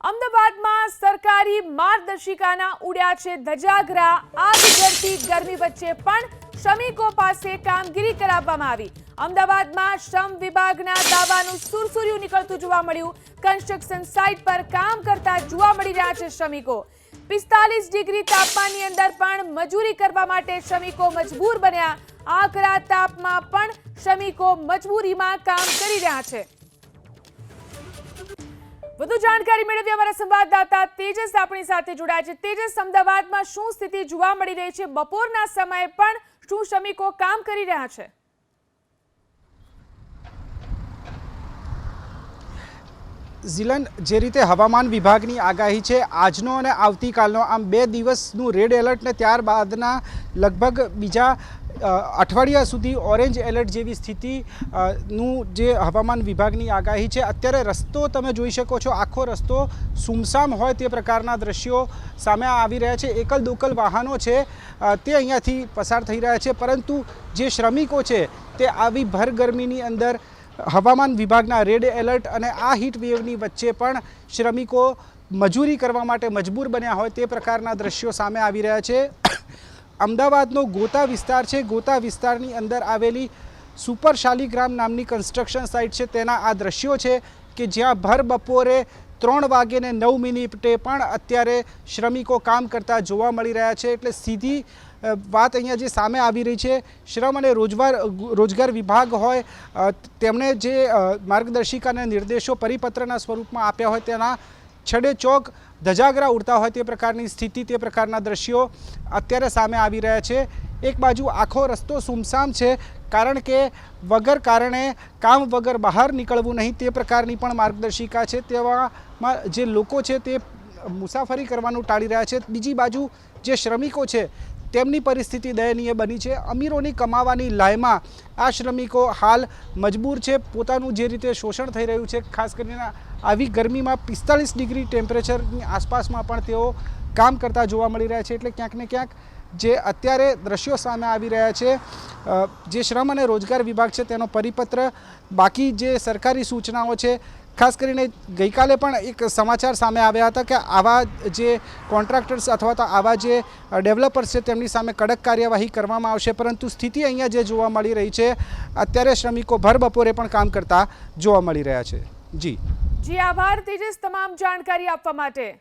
અમદાવાદમાં સરકારી માર્ગદર્શિકાના ઉડ્યા છે ધજાગરા। આગ ઝરતી ગરમી વચ્ચે પણ શ્રમિકો પાસે કામગીરી કરાવવામાં આવી। અમદાવાદમાં શ્રમ વિભાગના દાવાનું સુરસુર્યું નીકળતું જોવા મળ્યું। કન્સ્ટ્રક્શન સાઇટ પર કામ કરતા જોવા મળી રહ્યા છે શ્રમિકો। 45 ડિગ્રી તાપમાનની અંદર પણ મજૂરી કરવા માટે શ્રમિકો મજબૂર બન્યા। આકરા તાપમાં પણ શ્રમિકો મજબૂરીમાં કામ કરી રહ્યા છે। વધુ જાણકારી મેળવી અમારા સંવાદદાતા તેજસ આપણી સાથે જોડાયા છે। તેજસ, અમદાવાદમાં શું સ્થિતિ જોવા મળી રહી છે? બપોરના સમયે પણ શું શ્રમિકો કામ કરી રહ્યા છે? ઝીલન, જે રીતે હવામાન વિભાગની આગાહી છે આજનો અને આવતીકાલનો, આમ 2 દિવસનું રેડ એલર્ટ ને ત્યારબાદના લગભગ બીજા અઠવાડિયા સુધી ઓરેન્જ એલર્ટ જેવી સ્થિતિનું જે હવામાન વિભાગની આગાહી છે। અત્યારે રસ્તો તમે જોઈ શકો છો, આખો રસ્તો સુમસામ હોય તે પ્રકારના દ્રશ્યો સામે આવી રહ્યા છે। એકલ દોકલ વાહનો છે તે અહીંયાથી પસાર થઈ રહ્યા છે, પરંતુ જે શ્રમિકો છે તે આવી ભર ગરમીની અંદર હવામાન વિભાગના રેડ એલર્ટ અને આ હીટ વેવની વચ્ચે પણ શ્રમિકો મજૂરી કરવા માટે મજબૂર બન્યા હોય તે પ્રકારના દ્રશ્યો સામે આવી રહ્યા છે। અમદાવાદનો ગોતા વિસ્તાર છે, ગોતા વિસ્તારની અંદર આવેલી સુપર શાલીગ્રામ નામની કન્સ્ટ્રક્શન સાઇટ છે, તેના આ દ્રશ્યો છે કે જ્યાં ભર બપોરે 3:09 પણ અત્યારે શ્રમિકો કામ કરતા જોવા મળી રહ્યા છે। એટલે સીધી વાત અહીંયા જે સામે આવી રહી છે, શ્રમ અને રોજગાર વિભાગ હોય તેમણે જે માર્ગદર્શિકાના નિર્દેશો પરિપત્રના સ્વરૂપમાં આપ્યા હોય તેના છડે ચોક ધજાગરા ઉડતા હોય તે પ્રકારની સ્થિતિ, તે પ્રકારના દ્રશ્યો અત્યારે સામે આવી રહ્યા છે। એક બાજુ આખો રસ્તો સુમસામ છે, કારણ કે વગર કારણે કામ વગર બહાર નીકળવું નહીં તે પ્રકારની પણ માર્ગદર્શિકા છે। તેવામાં જે લોકો છે તે મુસાફરી કરવાનું ટાળી રહ્યા છે। બીજી બાજુ જે શ્રમિકો છે તેમની પરિસ્થિતિ દયનીય બની છે। અમીરોની કમાવાની લાયમાં આ શ્રમિકો હાલ મજબૂર છે। પોતાનું જે રીતે શોષણ થઈ રહ્યું છે, ખાસ કરીને આવી ગરમીમાં 45 ડિગ્રી ટેમ્પરેચરની આસપાસમાં પણ તેઓ કામ કરતા જોવા મળી રહ્યા છે। એટલે ક્યાંક ને ક્યાંક જે અત્યારે દ્રશ્યો સામે આવી રહ્યા છે, જે શ્રમ અને રોજગાર વિભાગ છે તેનો પરિપત્ર, બાકી જે સરકારી સૂચનાઓ છે, ખાસ કરીને ગઈકાલે પણ એક સમાચાર સામે આવ્યા હતા કે આવા જે કોન્ટ્રાક્ટર્સ અથવા તો આવા જે ડેવલપર્સ છે તેમની સામે કડક કાર્યવાહી કરવામાં આવશે, પરંતુ સ્થિતિ અહીંયા જે જોવા મળી રહી છે, અત્યારે શ્રમિકો ભર બપોરે પણ કામ કરતા જોવા મળી રહ્યા છે। જી આભાર તેજસ તમામ જાણકારી આપવા માટે।